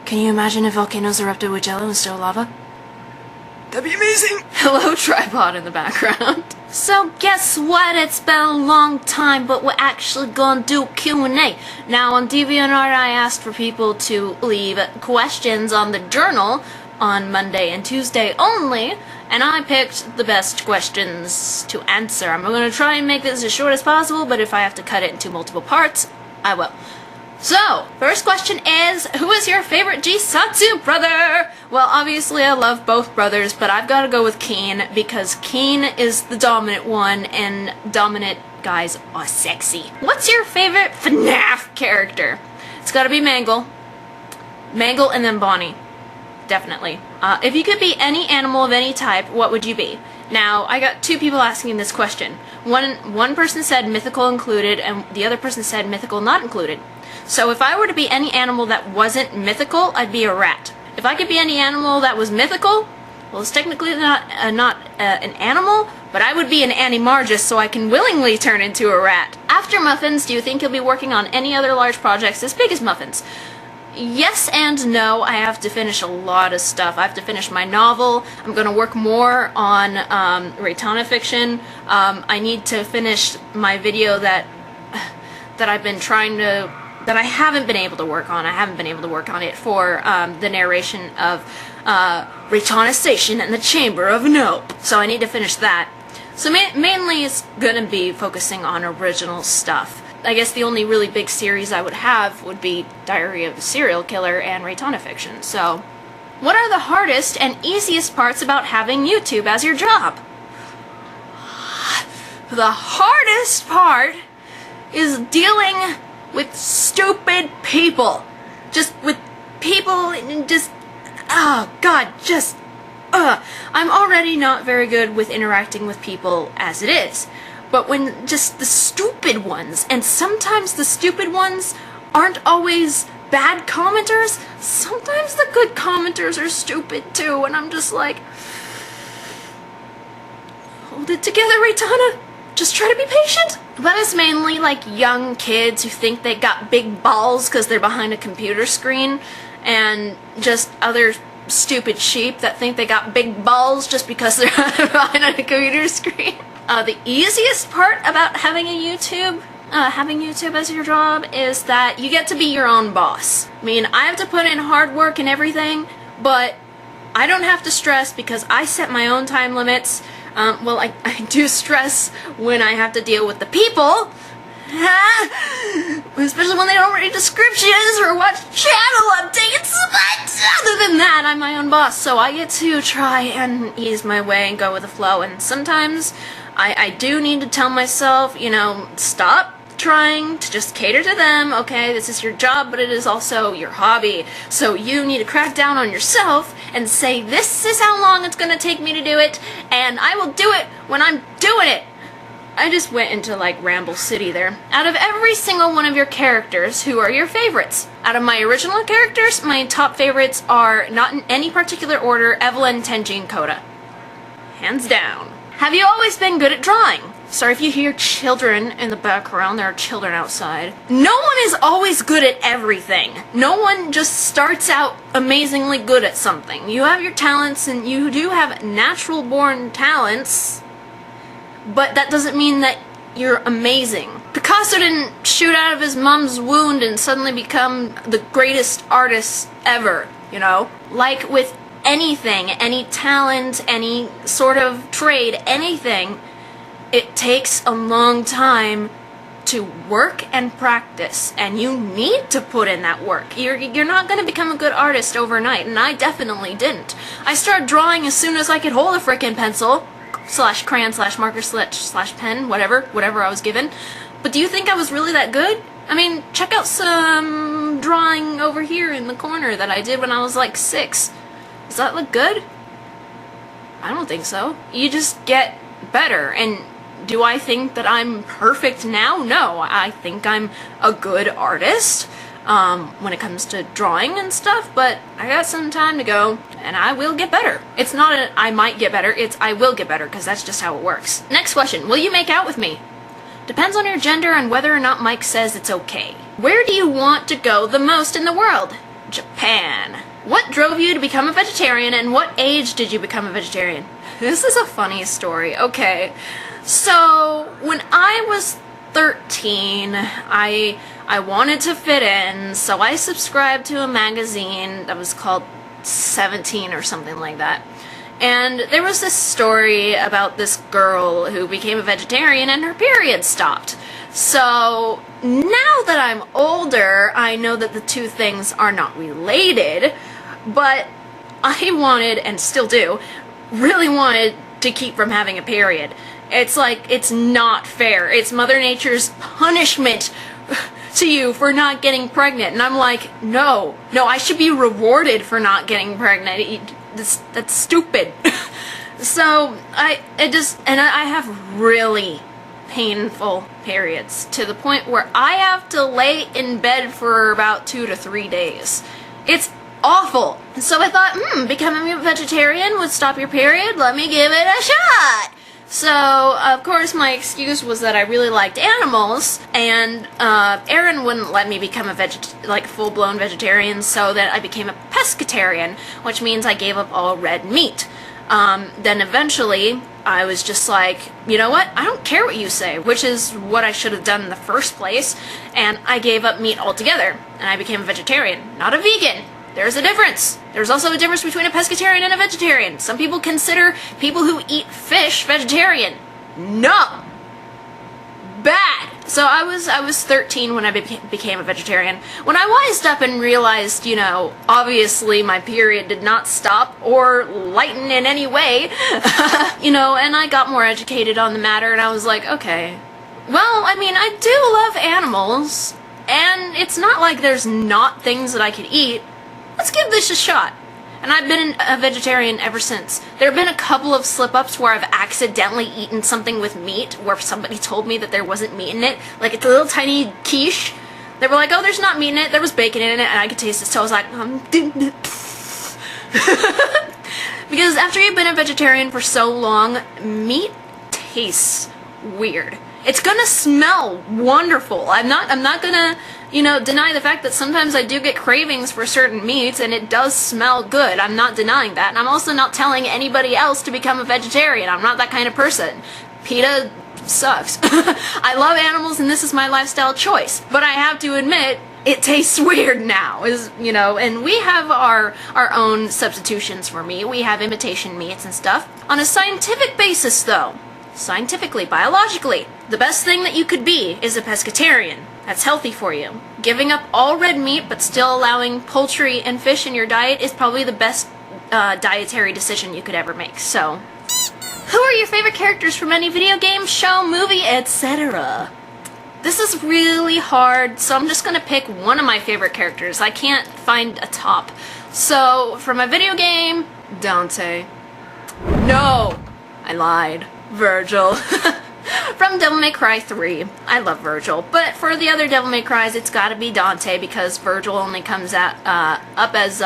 Can you imagine if volcanoes erupted with jello instead of lava? That'd be amazing! Hello, tripod in the background. So guess what? It's been a long time, but we're actually gonna do Q&A. Now on DeviantArt I asked for people to leave questions on the journal on Monday and Tuesday only, and I picked the best questions to answer. I'm gonna try and make this as short as possible, but if I have to cut it into multiple parts, I will. So, first question is, who is your favorite Jisatsu brother? Well, obviously I love both brothers, but I've got to go with Keen, because Keen is the dominant one, and dominant guys are sexy. What's your favorite FNAF character? It's gotta be Mangle. Mangle and then Bonnie. Definitely. If you could be any animal of any type, what would you be? Now, I got two people asking this question. One person said mythical included, and the other person said mythical not included. So if I were to be any animal that wasn't mythical, I'd be a rat. If I could be any animal that was mythical, well, it's technically not an animal, but I would be an animargus, so I can willingly turn into a rat. After Muffins, do you think you'll be working on any other large projects as big as Muffins? Yes and no. I have to finish a lot of stuff. I have to finish my novel. I'm going to work more on Reitanna fiction. I need to finish my video that I've been trying to... that I haven't been able to work on. I haven't been able to work on it for the narration of Reitanna Seishin and the Chamber of Nope. So I need to finish that. So mainly it's going to be focusing on original stuff. I guess the only really big series I would have would be Diary of a Serial Killer and Reitanna fiction. So, what are the hardest and easiest parts about having YouTube as your job? The hardest part is dealing with stupid people. Just with people and just, oh god, just, I'm already not very good with interacting with people as it is. But when just the stupid ones, and sometimes the stupid ones aren't always bad commenters, sometimes the good commenters are stupid too, and I'm just like, hold it together, Reitanna. Just try to be patient. But it's mainly like young kids who think they got big balls because they're behind a computer screen, and just other stupid sheep that think they got big balls just because they're behind a computer screen. The easiest part about having YouTube as your job is that you get to be your own boss. I mean, I have to put in hard work and everything, but I don't have to stress because I set my own time limits. Well, I do stress when I have to deal with the people, especially when they don't read descriptions or watch channel updates, but other than that, I'm my own boss, so I get to try and ease my way and go with the flow, and sometimes I do need to tell myself, you know, stop trying to just cater to them. Okay, this is your job, but it is also your hobby, so you need to crack down on yourself and say, this is how long it's gonna take me to do it, and I will do it when I'm doing it. I just went into like Ramble City there. Out of every single one of your characters, who are your favorites? Out of my original characters, my top favorites are, not in any particular order, Evelyn, Tenji, and Koda. Hands down. Have you always been good at drawing? Sorry if you hear children in the background, there are children outside. No one is always good at everything. No one just starts out amazingly good at something. You have your talents, and you do have natural born talents, but that doesn't mean that you're amazing. Picasso didn't shoot out of his mom's wound and suddenly become the greatest artist ever, you know? Like with anything, any talent, any sort of trade, anything, it takes a long time to work and practice, and you need to put in that work. You're not going to become a good artist overnight, and I definitely didn't. I started drawing as soon as I could hold a frickin' pencil, slash crayon, slash marker, slash pen, whatever I was given. But do you think I was really that good? I mean, check out some drawing over here in the corner that I did when I was like 6. Does that look good? I don't think so. You just get better, and do I think that I'm perfect now? No, I think I'm a good artist when it comes to drawing and stuff, but I got some time to go, and I will get better. It's not a I might get better, it's I will get better, because that's just how it works. Next question, will you make out with me? Depends on your gender and whether or not Mike says it's okay. Where do you want to go the most in the world? Japan. What drove you to become a vegetarian, and what age did you become a vegetarian? This is a funny story. Okay, so when I was 13, I wanted to fit in, so I subscribed to a magazine that was called 17 or something like that. And there was this story about this girl who became a vegetarian and her period stopped. So now that I'm older, I know that the two things are not related, but I wanted, and still do, really wanted to keep from having a period. It's like, it's not fair. It's Mother Nature's punishment to you for not getting pregnant. And I'm like, no, I should be rewarded for not getting pregnant. That's stupid. So I have really painful periods to the point where I have to lay in bed for about 2 to 3 days. It's awful. So I thought, becoming a vegetarian would stop your period. Let me give it a shot. So, of course, my excuse was that I really liked animals, and Aaron wouldn't let me become a full-blown vegetarian, so that I became a pescatarian, which means I gave up all red meat. Then eventually, I was just like, you know what, I don't care what you say, which is what I should have done in the first place, and I gave up meat altogether, and I became a vegetarian, not a vegan. There's a difference. There's also a difference between a pescatarian and a vegetarian. Some people consider people who eat fish vegetarian. No! Bad! So I was 13 when I became a vegetarian. When I wised up and realized, you know, obviously my period did not stop or lighten in any way, you know, and I got more educated on the matter, and I was like, okay, well, I mean, I do love animals, and it's not like there's not things that I could eat. Let's give this a shot. And I've been a vegetarian ever since. There have been a couple of slip-ups where I've accidentally eaten something with meat, where somebody told me that there wasn't meat in it. Like, it's a little tiny quiche. They were like, oh, there's not meat in it. There was bacon in it, and I could taste it. So I was like, because after you've been a vegetarian for so long, meat tastes weird. It's gonna smell wonderful. I'm not gonna, you know, deny the fact that sometimes I do get cravings for certain meats, and it does smell good. I'm not denying that. And I'm also not telling anybody else to become a vegetarian. I'm not that kind of person. PETA sucks. I love animals, and this is my lifestyle choice. But I have to admit, it tastes weird now, you know, and we have our own substitutions for meat. We have imitation meats and stuff. On a scientific basis, though, scientifically, biologically, the best thing that you could be is a pescatarian. That's healthy for you. Giving up all red meat but still allowing poultry and fish in your diet is probably the best dietary decision you could ever make. So, who are your favorite characters from any video game, show, movie, etc.? This is really hard, so I'm just gonna pick one of my favorite characters. I can't find a top. So, from a video game, Dante. No! I lied. Virgil. From Devil May Cry 3. I love Virgil. But for the other Devil May Crys, it's gotta be Dante, because Virgil only comes up as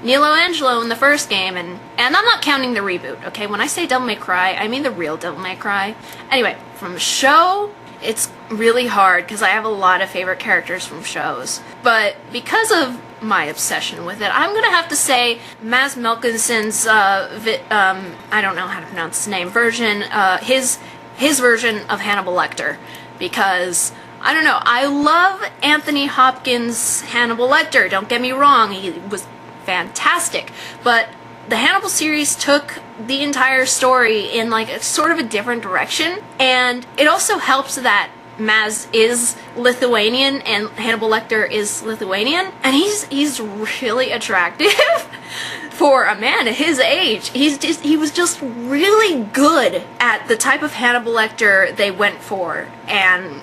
Nilo Angelo in the first game, and I'm not counting the reboot, okay? When I say Devil May Cry, I mean the real Devil May Cry. Anyway, from show, it's really hard, because I have a lot of favorite characters from shows. But because of my obsession with it, I'm gonna have to say Mads Mikkelsen's I don't know how to pronounce his name, version, his version of Hannibal Lecter, because I don't know, I love Anthony Hopkins' Hannibal Lecter, don't get me wrong, he was fantastic, but the Hannibal series took the entire story in like a sort of a different direction, and it also helps that Maz is Lithuanian and Hannibal Lecter is Lithuanian, and he's really attractive for a man at his age. He was just really good at the type of Hannibal Lecter they went for, and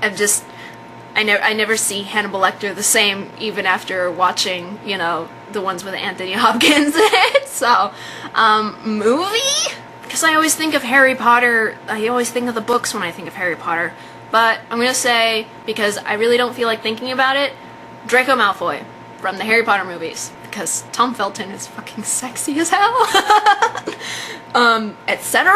I never see Hannibal Lecter the same even after watching, you know, the ones with Anthony Hopkins in it. So, movie? Because I always think of Harry Potter, I always think of the books when I think of Harry Potter. But I'm gonna say, because I really don't feel like thinking about it, Draco Malfoy from the Harry Potter movies. Because Tom Felton is fucking sexy as hell. Etc.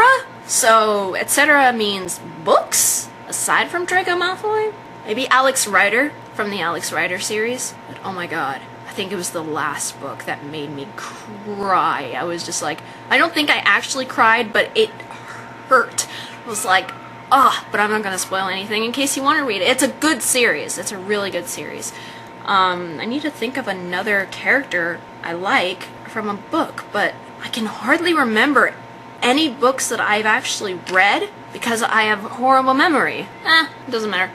So, etc. means books, aside from Draco Malfoy. Maybe Alex Rider from the Alex Rider series. But oh my god, I think it was the last book that made me cry. I was just like, I don't think I actually cried, but it hurt. It was like, but I'm not gonna spoil anything in case you want to read it. It's a good series. It's a really good series. I need to think of another character I like from a book, but I can hardly remember any books that I've actually read because I have horrible memory. It doesn't matter.